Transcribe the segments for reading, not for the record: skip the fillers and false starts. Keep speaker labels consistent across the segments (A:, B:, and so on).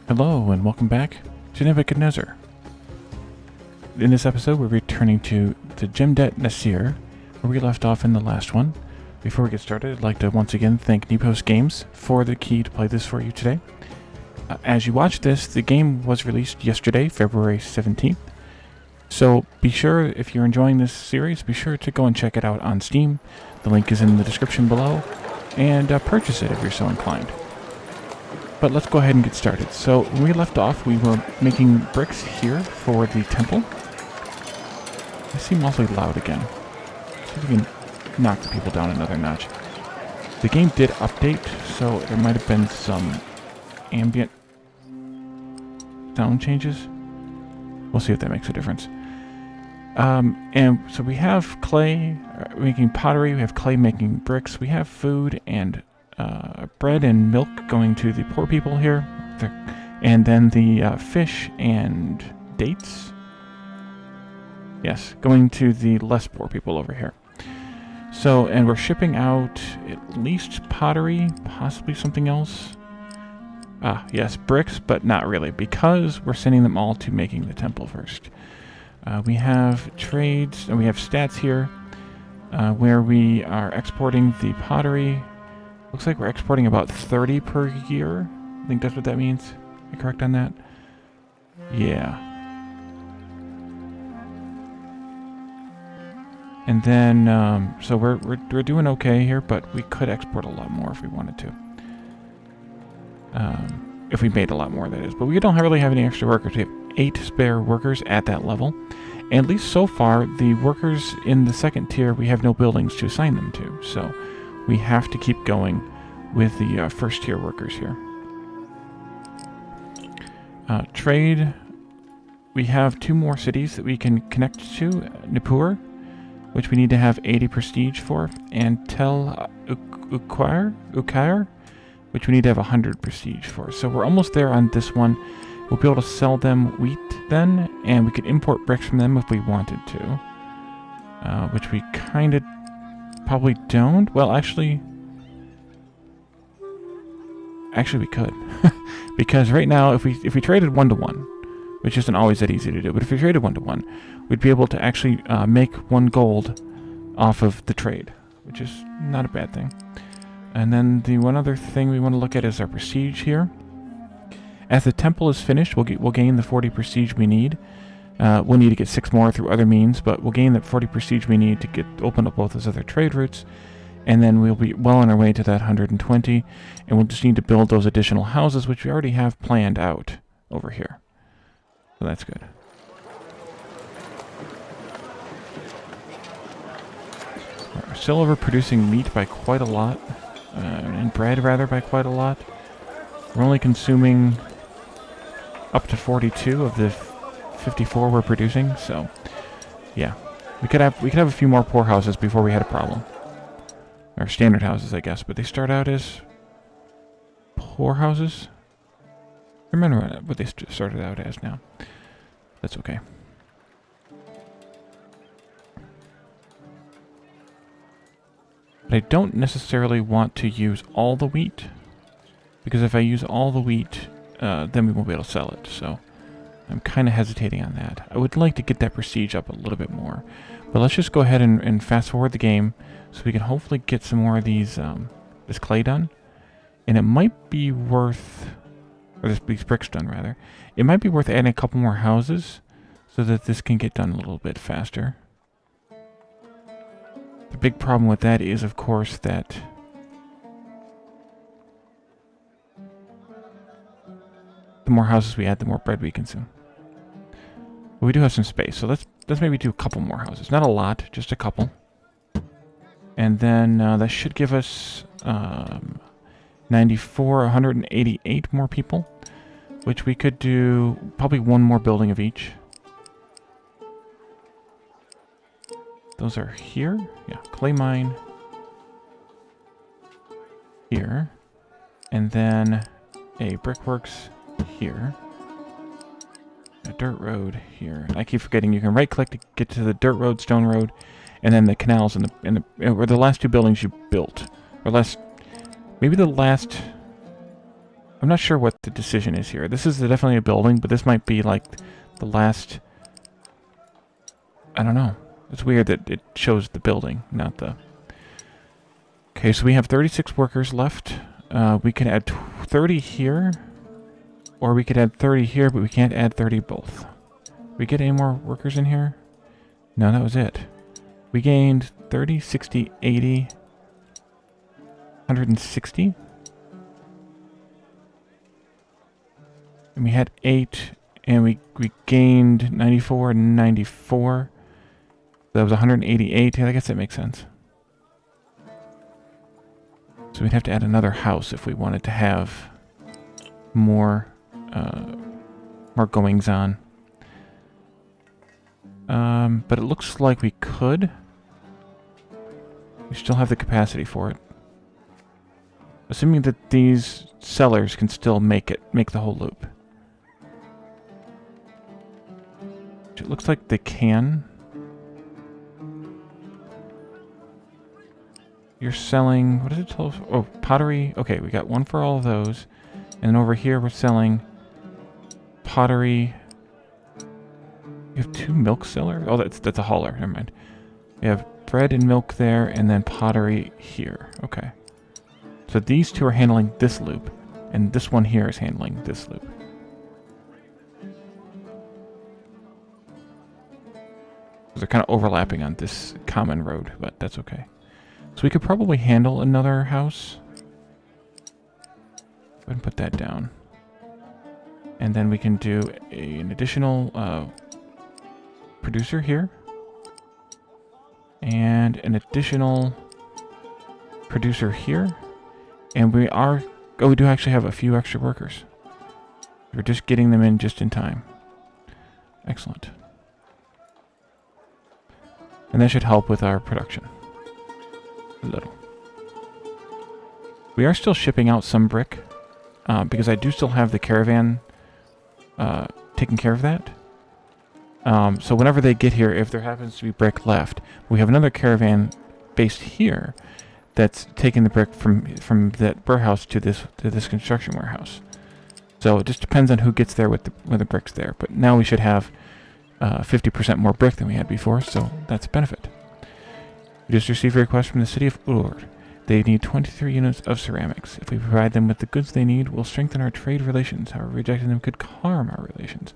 A: Hello and welcome back to Nebuchadnezzar. In this episode we're returning to the Jemdet Nasr, where we left off in the last one. Before we get started, I'd like to once again thank Nepos Games for the key to play this for you today. As you watch this, the game was released yesterday, February 17th. So be sure, if you're enjoying this series, be sure to go and check it out on Steam. The link is in the description below, and purchase it if you're so inclined. But let's go ahead and get started. So when we left off, we were making bricks here for the temple. They seem awfully loud again. See if we can knock the people down another notch. The game did update, so there might have been some ambient sound changes. We'll see if that makes a difference. And so we have clay making pottery, we have clay making bricks, we have food and bread and milk going to the poor people here, and then the fish and dates, yes, going to the less poor people over here. So, and we're shipping out at least pottery, possibly something else. Yes, bricks, but not really, because we're sending them all to making the temple first. We have trades, and we have stats here, where we are exporting the pottery. Looks like we're exporting about 30 per year. I think that's what that means. Am I correct on that? Yeah. And then, so we're doing okay here, but we could export a lot more if we wanted to. If we made a lot more, that is. But we don't really have any extra workers. We have 8 spare workers at that level. And at least so far, the workers in the second tier, we have no buildings to assign them to. So we have to keep going with the first tier workers here. Trade. We have 2 more cities that we can connect to. Nippur, which we need to have 80 prestige for, and Tel Ukair, which we need to have 100 prestige for. So we're almost there on this one. We'll be able to sell them wheat then, and we could import bricks from them if we wanted to. Which we kind of probably don't. Well, actually we could. Because right now, if we traded 1-to-1, which isn't always that easy to do, but if we traded 1-to-1, we'd be able to actually make 1 gold off of the trade, which is not a bad thing. And then the one other thing we want to look at is our prestige here. As the temple is finished, we'll gain the 40 prestige we need. We'll need to get 6 more through other means, but we'll gain the 40 prestige we need to open up both those other trade routes. And then we'll be well on our way to that 120, and we'll just need to build those additional houses, which we already have planned out over here. So that's good. We're still overproducing meat by quite a lot, and bread rather by quite a lot. We're only consuming up to 42 of the 54 we're producing, so yeah, we could have a few more poor houses before we had a problem. Or standard houses, I guess, but they start out as poor houses. Remember what they started out as now. That's okay. But I don't necessarily want to use all the wheat, because if I use all the wheat, then we won't be able to sell it. So I'm kind of hesitating on that. I would like to get that prestige up a little bit more. But let's just go ahead and fast forward the game so we can hopefully get some more of these this clay done. And it might be worth, or these bricks done rather. It might be worth adding a couple more houses so that this can get done a little bit faster. The big problem with that is, of course, that the more houses we add, the more bread we consume. But we do have some space, so let's maybe do a couple more houses. Not a lot, just a couple. And then that should give us 94, 188 more people, which we could do probably 1 more building of each. Those are here. Yeah, clay mine here. And then a brickworks here. A dirt road here. I keep forgetting you can right click to get to the dirt road, stone road, and then the canals and the last 2 buildings you built. Or maybe the last I'm not sure what the decision is here. This is definitely a building, but this might be like the last... I don't know. It's weird that it shows the building, not the... Okay, so we have 36 workers left. We can add 30 here, or we could add 30 here, but we can't add 30 both. We get any more workers in here? No, that was it. We gained 30, 60, 80, 160. And we had 8, and we gained 94 and 94. That was 188. I guess that makes sense. So we'd have to add another house if we wanted to have more goings on. But it looks like we could. We still have the capacity for it. Assuming that these sellers can still make the whole loop. Which it looks like they can. You're selling, what does it tell us? Oh, pottery. Okay, we got one for all of those. And then over here we're selling pottery. You have 2 milk sellers? Oh, that's a hauler. Never mind. We have bread and milk there, and then pottery here. Okay. So these 2 are handling this loop, and this one here is handling this loop. They're kind of overlapping on this common road, but that's okay. So we could probably handle another house. Go ahead and put that down. And then we can do an additional producer here. And an additional producer here. And we do actually have a few extra workers. We're just getting them in just in time. Excellent. And that should help with our production. A little. We are still shipping out some brick because I do still have the caravan taking care of that. So whenever they get here, if there happens to be brick left, we have another caravan based here that's taking the brick from that warehouse to this construction warehouse. So it just depends on who gets there with the bricks there. But now we should have 50% more brick than we had before, so that's a benefit. We just received a request from the city of Ulord. They need 23 units of ceramics. If we provide them with the goods they need, we'll strengthen our trade relations. However, rejecting them could harm our relations.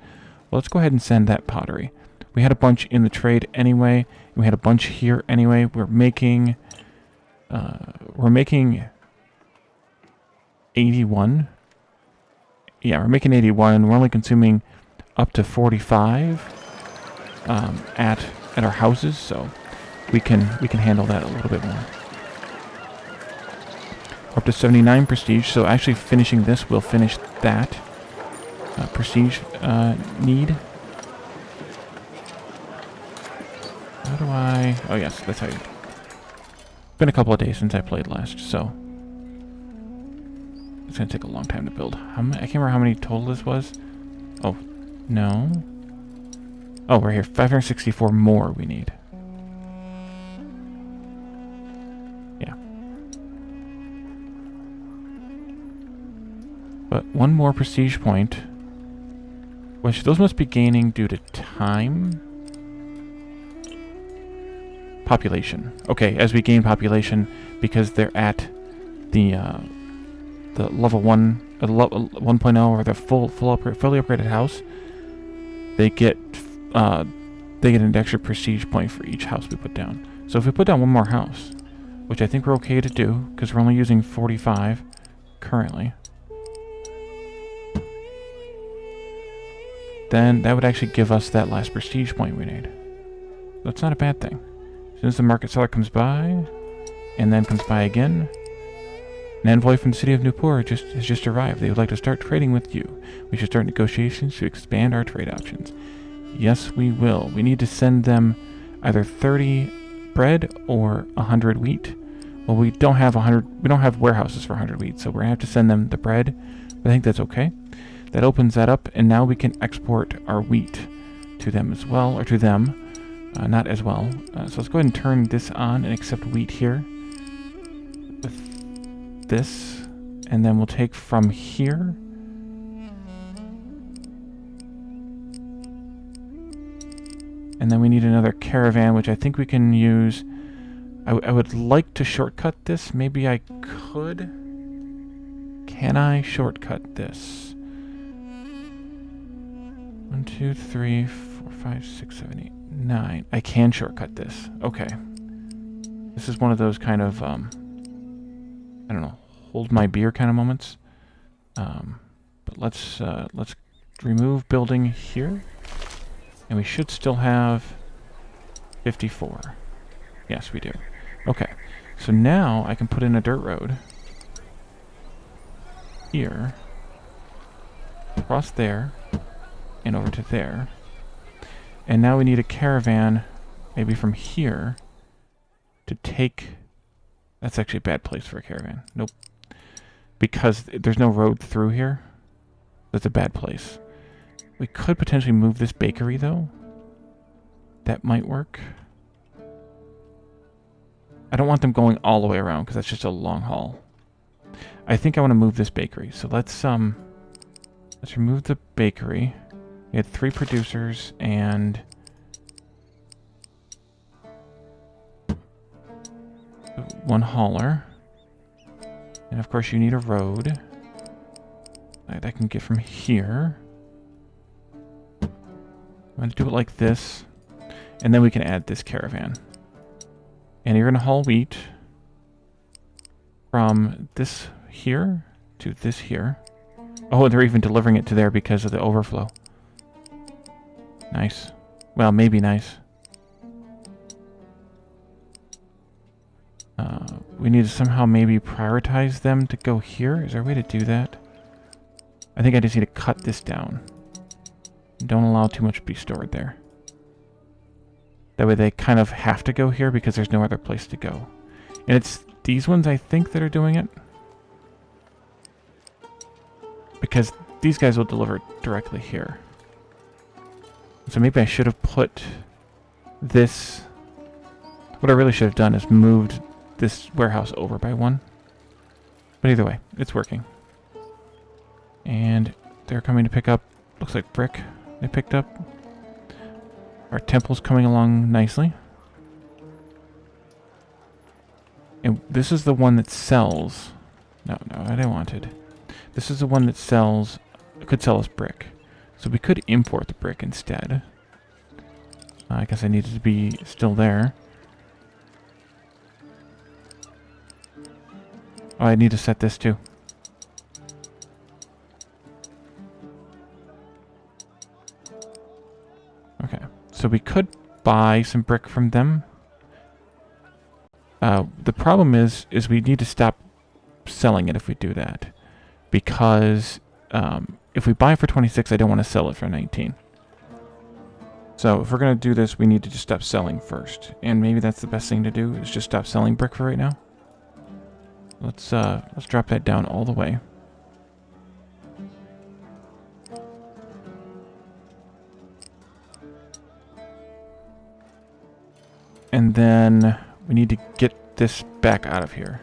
A: Well, let's go ahead and send that pottery. We had a bunch in the trade anyway, and we had a bunch here anyway. We're making 81. Yeah, we're making 81, and we're only consuming up to 45 at our houses, so we can handle that a little bit more. We're up to 79 prestige, so actually finishing this will finish that prestige need. How do I... Oh yes, that's how you... It's been a couple of days since I played last, so it's gonna take a long time to build. I can't remember how many total this was. Oh, no. Oh, we're here. 564 more we need. Yeah. But one more prestige point, which those must be gaining due to time. Population. Okay, as we gain population, because they're at the level 1, 1.0, or the fully upgraded house, they get an extra prestige point for each house we put down. So if we put down one more house, which I think we're okay to do, because we're only using 45 currently, then that would actually give us that last prestige point we need. That's not a bad thing. As soon as the market seller comes by, and then comes by again, an envoy from the city of Newport has just arrived. They would like to start trading with you. We should start negotiations to expand our trade options. Yes, we will. We need to send them either 30 bread or 100 wheat. Well, we don't have warehouses for 100 wheat, so we're gonna have to send them the bread. But I think that's okay. That opens that up, and now we can export our wheat to them as well, or to them. Not as well. So let's go ahead and turn this on and accept wheat here. With this, And then we'll take from here. And then we need another caravan, which I think we can use. I would like to shortcut this. Maybe I could. Can I shortcut this? 1, 2, 3, 4, 5, 6, 7, 8, 9. I can shortcut this. Okay. This is one of those kind of, I don't know, hold my beer kind of moments. But let's remove building here. And we should still have 54. Yes, we do. Okay. So now I can put in a dirt road here, across there, and over to there. And now we need a caravan, maybe from here, to take... That's actually a bad place for a caravan. Nope. Because there's no road through here. That's a bad place. We could potentially move this bakery, though. That might work. I don't want them going all the way around, because that's just a long haul. I think I want to move this bakery. So let's remove the bakery. We had 3 producers and... one hauler. And of course you need a road that I can get from here. I'm going to do it like this, and then we can add this caravan. And you're going to haul wheat from this here to this here. Oh, they're even delivering it to there because of the overflow. Nice. Well, maybe nice. We need to somehow maybe prioritize them to go here. Is there a way to do that? I think I just need to cut this down. Don't allow too much to be stored there. That way they kind of have to go here because there's no other place to go. And it's these ones, I think, that are doing it. Because these guys will deliver directly here. So maybe I should have put this... What I really should have done is moved this warehouse over by 1. But either way, it's working. And they're coming to pick up, looks like brick they picked up. Our temple's coming along nicely. And this is the one that sells... No, I didn't want it. This is the one that sells... could sell us brick. So we could import the brick instead. I guess I needed to be still there. Oh, I need to set this too. Okay, so we could buy some brick from them. The problem is we need to stop selling it if we do that. Because if we buy it for 26, I don't want to sell it for 19. So if we're going to do this, we need to just stop selling first. And maybe that's the best thing to do, is just stop selling brick for right now. Let's drop that down all the way. And then we need to get this back out of here.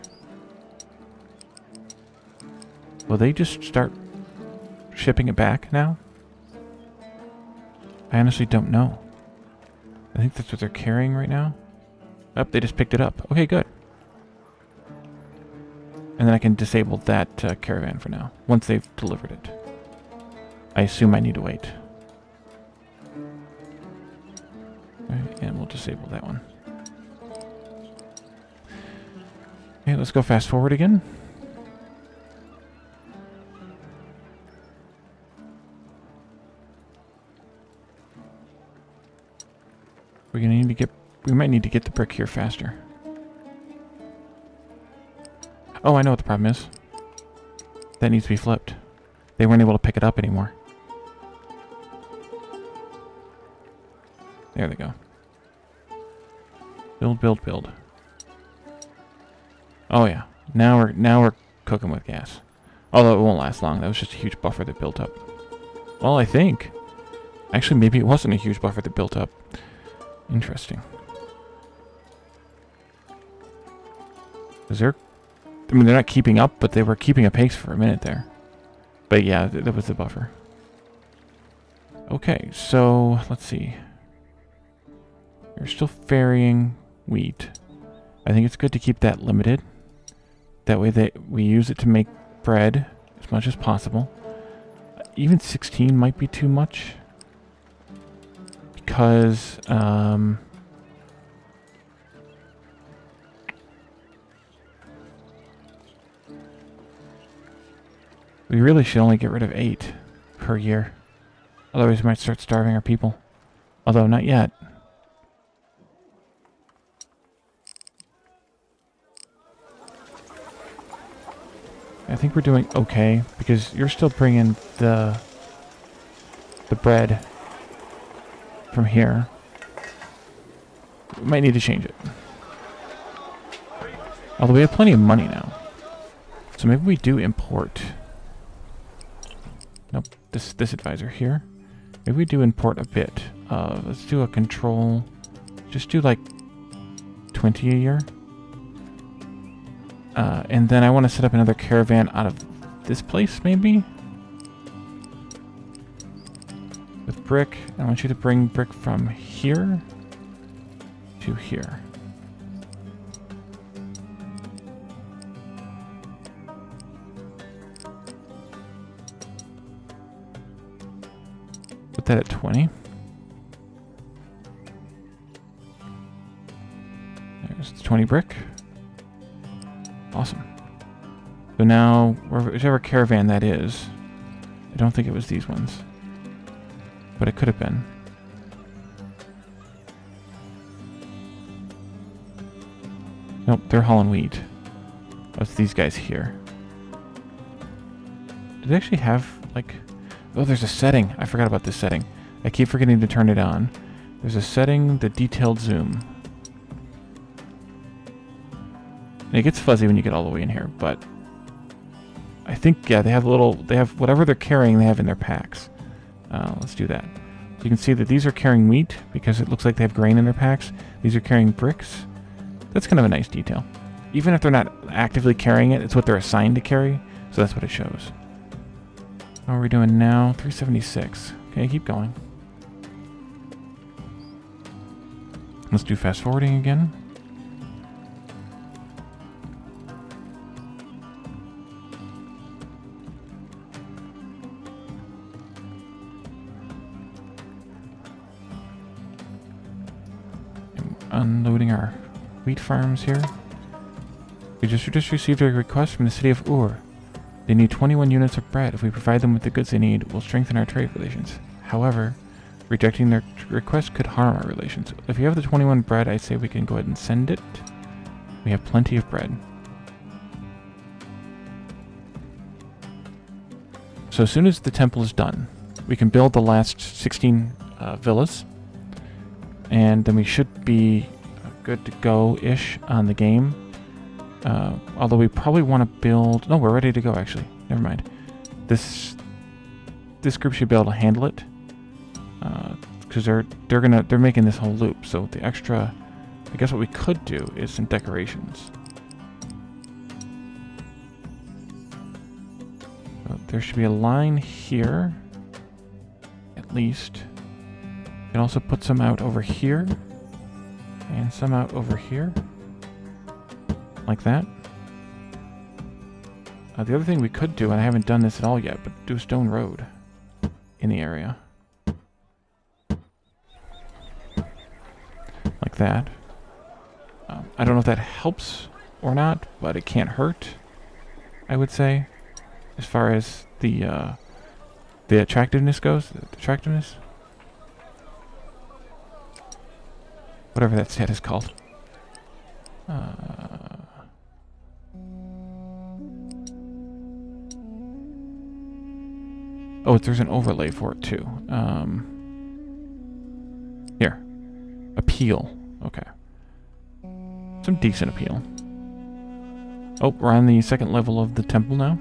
A: Will they just start shipping it back now? I honestly don't know. I think that's what they're carrying right now. Oh, they just picked it up. Okay, good. And then I can disable that caravan for now, once they've delivered it. I assume I need to wait. Right, and we'll disable that one. Okay, let's go fast forward again. We're gonna need to get... We might need to get the brick here faster. Oh, I know what the problem is. That needs to be flipped. They weren't able to pick it up anymore. There they go. Build, build, build. Oh yeah. Now we're cooking with gas. Although it won't last long. That was just a huge buffer that built up. Well, I think. Actually, maybe it wasn't a huge buffer that built up. Interesting. Is there I mean, they're not keeping up, but they were keeping a pace for a minute there. But yeah, that was the buffer. Okay, so let's see. You're still ferrying wheat. I think it's good to keep that limited. That way we use it to make bread as much as possible. Even 16 might be too much. Because, we really should only get rid of 8 per year. Otherwise we might start starving our people. Although, not yet. I think we're doing okay, because you're still bringing the bread from here. We might need to change it. Although we have plenty of money now. So maybe we do import. Nope, this advisor here. Maybe we do import a bit. Let's do a control. Just do like 20 a year. And then I want to set up another caravan out of this place, maybe? With brick. I want you to bring brick from here to here. Put that at 20. There's the 20 brick. Awesome. So now, whichever caravan that is, I don't think it was these ones, but it could have been. Nope, they're hauling wheat. That's these guys here. Do they actually have, like... Oh, there's a setting. I forgot about this setting. I keep forgetting to turn it on. There's a setting, the detailed zoom. And it gets fuzzy when you get all the way in here, but I think, yeah, they have whatever they're carrying, they have in their packs. Let's do that. So you can see that these are carrying wheat because it looks like they have grain in their packs. These are carrying bricks. That's kind of a nice detail. Even if they're not actively carrying it, it's what they're assigned to carry, so that's what it shows. How are we doing now? 376. Okay, keep going. Let's do fast forwarding again. Unloading our wheat farms here. We just received a request from the city of Ur. They need 21 units of bread. If we provide them with the goods they need, we'll strengthen our trade relations. However, rejecting their request could harm our relations. If you have the 21 bread, I say we can go ahead and send it. We have plenty of bread. So as soon as the temple is done, we can build the last 16 villas. And then we should be good to go-ish on the game. Although we probably want to build... No, we're ready to go, actually. Never mind. This group should be able to handle it. Because they're making this whole loop. So the extra... I guess what we could do is some decorations. So there should be a line here. At least. You can also put some out over here. And some out over here. Like that. The other thing we could do, and I haven't done this at all yet, but do a stone road in the area. Like that. I don't know if that helps or not, but it can't hurt, I would say, as far as the attractiveness goes. The attractiveness? Whatever that stat is called. Oh, there's an overlay for it too. Here. Appeal. Okay. Some decent appeal. Oh, we're on the second level of the temple now.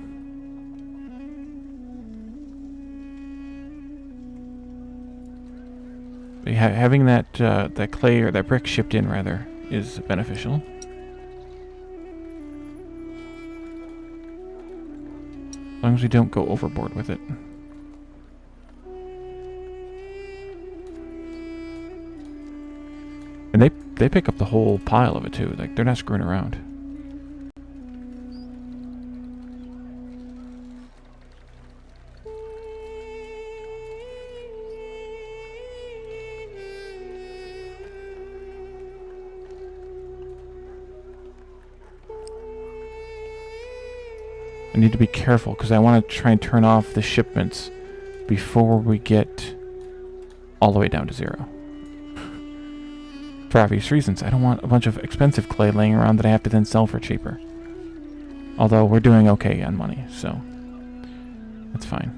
A: Having that clay, or that brick shipped in rather, is beneficial. As long as we don't go overboard with it. And they pick up the whole pile of it too. Like, they're not screwing around. I need to be careful because I want to try and turn off the shipments before we get all the way down to 0. For obvious reasons. I don't want a bunch of expensive clay laying around that I have to then sell for cheaper. Although we're doing okay on money, so that's fine.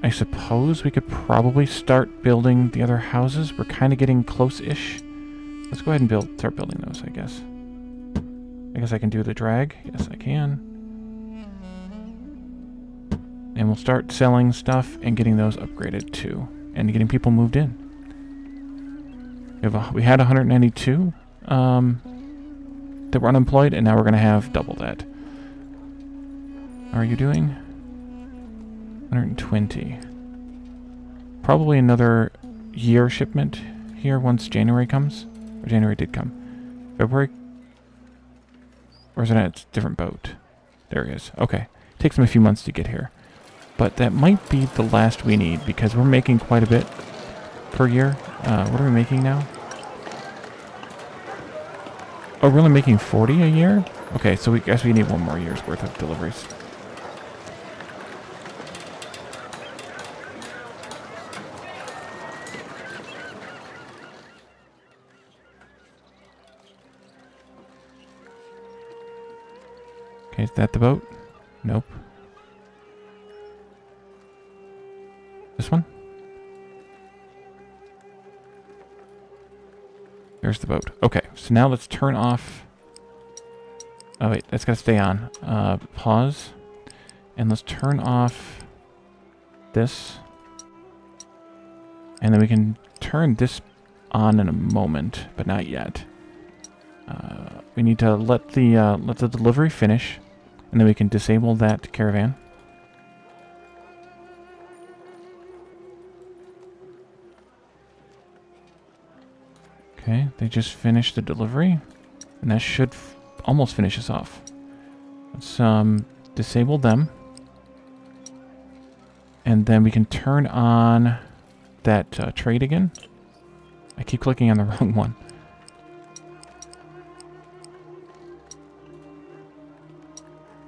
A: I suppose we could probably start building the other houses. We're kind of getting close-ish. Let's go ahead and start building those, I guess. I guess I can do the drag. Yes, I can. And we'll start selling stuff and getting those upgraded too. And getting people moved in. We had 192 that were unemployed, and now we're going to have double that. How are you doing? 120. Probably another year shipment here once January comes. Or January did come. February? Or is it a different boat? There he is. Okay. Takes him a few months to get here. But that might be the last we need because we're making quite a bit per year. What are we making now? Oh, we're only making 40 a year? Okay, so we guess we need one more year's worth of deliveries. Okay, is that the boat? Nope. This one? There's the boat. Okay, so now let's turn off... Oh wait, that's gotta stay on. Pause. And let's turn off this. And then we can turn this on in a moment, but not yet. We need to let the delivery finish, and then we can disable that caravan. Okay, they just finished the delivery, and that should almost finish us off. Let's disable them, and then we can turn on that trade again. I keep clicking on the wrong one.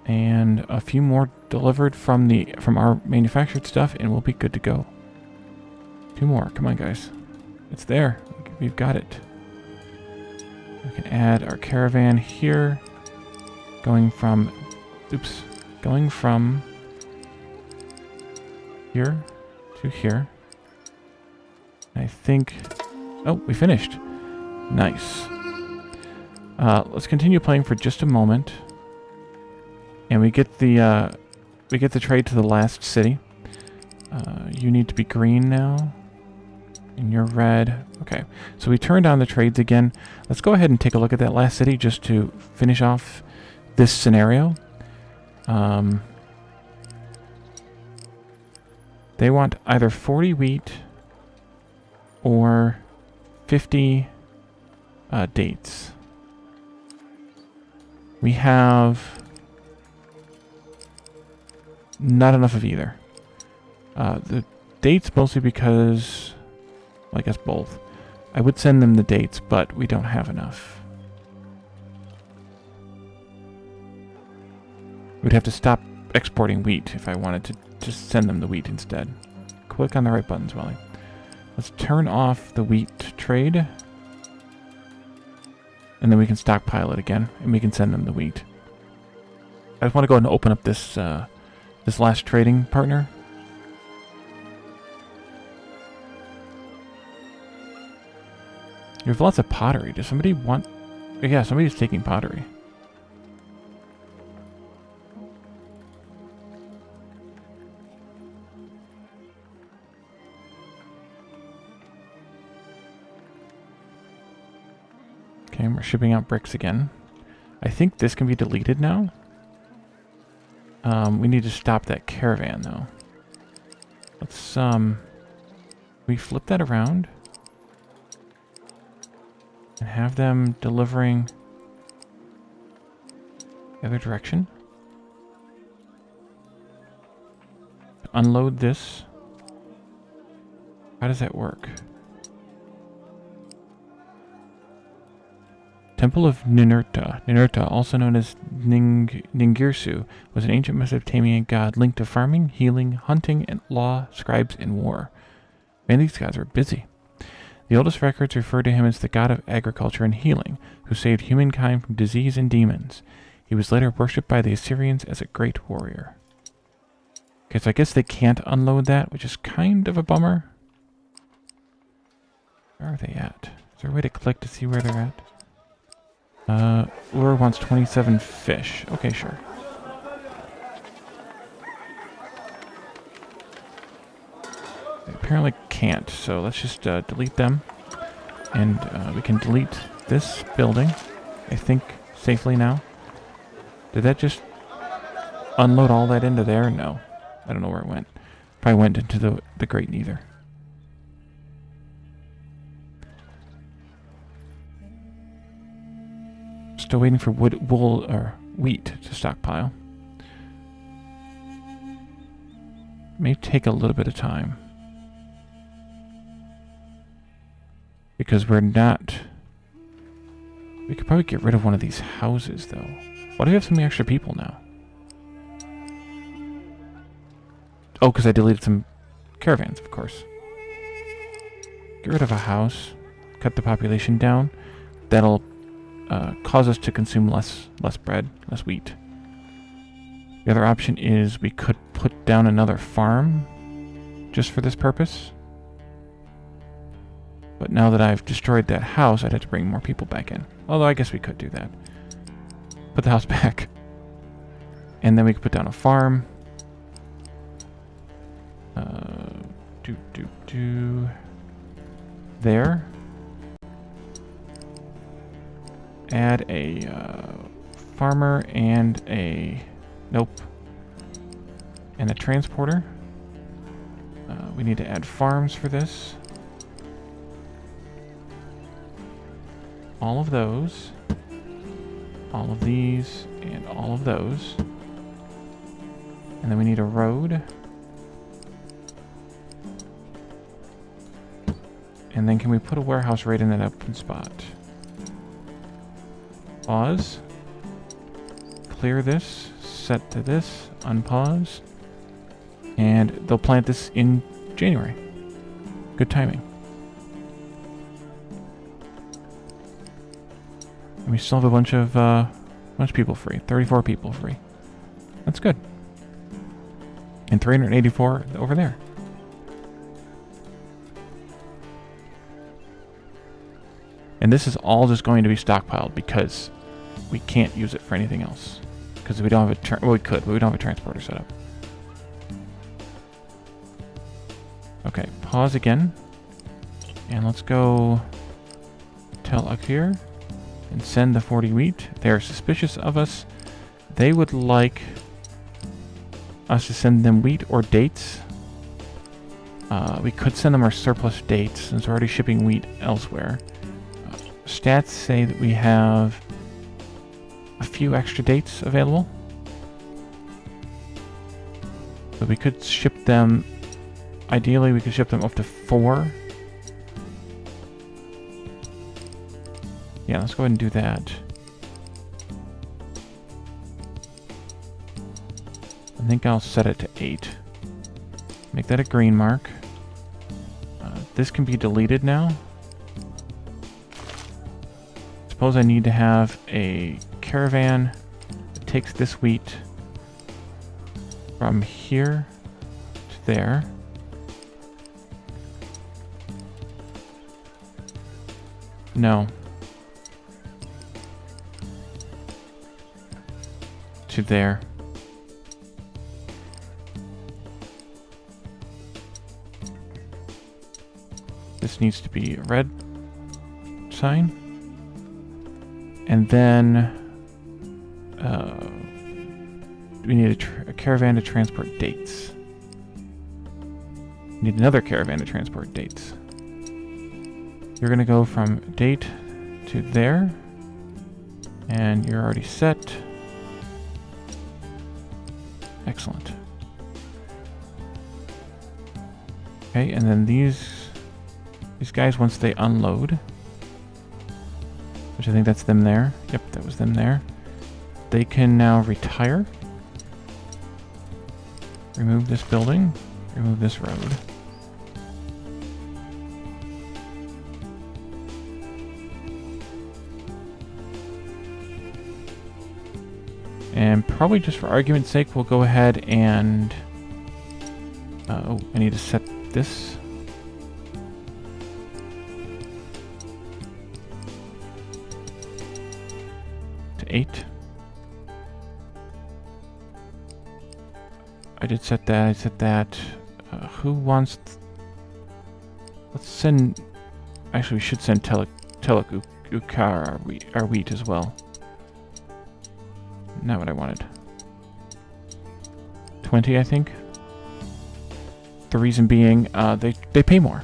A: And a few more delivered from our manufactured stuff, and we'll be good to go. 2 more. Come on, guys. It's there. We've got it. We can add our caravan here. Going from here to here. I think... Oh, we finished. Nice. Let's continue playing for just a moment. And we get the trade to the last city. You need to be green now. And you're red. Okay. So we turned on the trades again. Let's go ahead and take a look at that last city just to finish off this scenario. They want either 40 wheat or 50 dates. We have not enough of either. The dates mostly because, well, I guess both. I would send them the dates, but we don't have enough. We'd have to stop exporting wheat if I wanted to just send them the wheat instead. Click on the right buttons, Wally. Let's turn off the wheat trade. And then we can stockpile it again, and we can send them the wheat. I just want to go ahead and open up this this last trading partner. You have lots of pottery. Does somebody want... Yeah, somebody's taking pottery. Okay, we're shipping out bricks again. I think this can be deleted now. We need to stop that caravan, though. Let's, we flip that around and have them delivering the other direction. Unload this. How does that work? Temple of Ninurta. Ninurta, also known as Ningirsu, was an ancient Mesopotamian god linked to farming, healing, hunting, and law, scribes, and war. Man, these gods are busy. The oldest records refer to him as the god of agriculture and healing, who saved humankind from disease and demons. He was later worshipped by the Assyrians as a great warrior. Okay, so I guess they can't unload that, which is kind of a bummer. Where are they at? Is there a way to click to see where they're at? Lure wants 27 fish. Okay, sure. They apparently can't, so let's just delete them. And we can delete this building, I think, safely now. Did that just unload all that into there? No. I don't know where it went. Probably went into the Great Neither. Still waiting for wool or wheat to stockpile. May take a little bit of time. Because we're not... We could probably get rid of one of these houses, though. Why do we have so many extra people now? Oh, because I deleted some caravans, of course. Get rid of a house. Cut the population down. That'll cause us to consume less bread, less wheat. The other option is we could put down another farm just for this purpose. But now that I've destroyed that house, I'd have to bring more people back in. Although I guess we could do that. Put the house back. And then we could put down a farm. There. Add a farmer and a... Nope. And a transporter. We need to add farms for this. All of those. All of these. And all of those. And then we need a road. And then can we put a warehouse right in that open spot? Pause. Clear this. Set to this. Unpause. And they'll plant this in January. Good timing. And we still have a bunch of people free. 34 people free. That's good. And 384 over there. And this is all just going to be stockpiled because we can't use it for anything else. Because we don't have a... well, we could, but we don't have a transporter set up. Okay, pause again. And let's go tell Akir and send the 40 wheat. They are suspicious of us. They would like us to send them wheat or dates. We could send them our surplus dates since we're already shipping wheat elsewhere. Stats say that we have a few extra dates available. So we could ship them... Ideally, we could ship them up to 4. Yeah, let's go ahead and do that. I think I'll set it to 8. Make that a green mark. This can be deleted now. Suppose I need to have a caravan that takes this wheat from here to there. No. To there. This needs to be a red sign. And then we need a caravan to transport dates. We need another caravan to transport dates. You're going to go from date to there. And you're already set. Excellent. Okay, and then these guys, once they unload, which I think that's them there. Yep, that was them there. They can now retire. Remove this building. Remove this road. And probably just for argument's sake, we'll go ahead and... oh, I need to set this. To 8. I did set that, I set that. Who wants... let's send... actually, we should send Telekukar our wheat as well. Not what I wanted. 20, I think. The reason being, they pay more.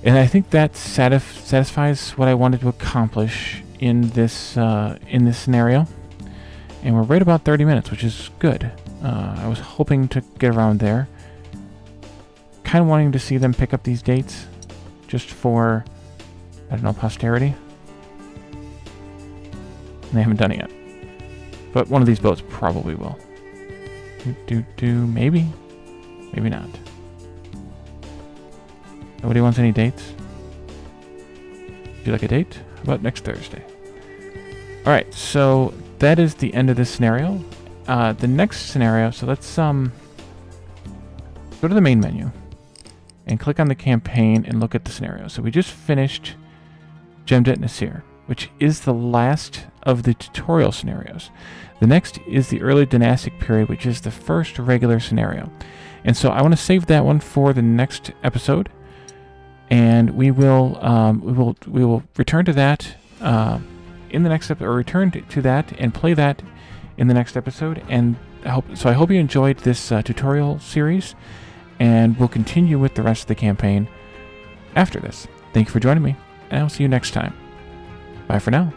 A: And I think that satisfies what I wanted to accomplish in this scenario. And we're right about 30 minutes, which is good. I was hoping to get around there. Kind of wanting to see them pick up these dates, just for, I don't know, posterity. And they haven't done it yet. But one of these boats probably will. Maybe. Maybe not. Nobody wants any dates? Would you like a date? How about next Thursday? Alright, so that is the end of this scenario. The next scenario, so let's go to the main menu and click on the campaign and look at the scenario. So we just finished Jemdet Nasr, which is the last of the tutorial scenarios. The next is the early dynastic period, which is the first regular scenario. And so I want to save that one for the next episode, and we will return to that in the next episode, or return to that and play that in the next episode. And I hope you enjoyed this tutorial series, and we'll continue with the rest of the campaign after this. Thank you for joining me, and I'll see you next time. Bye for now.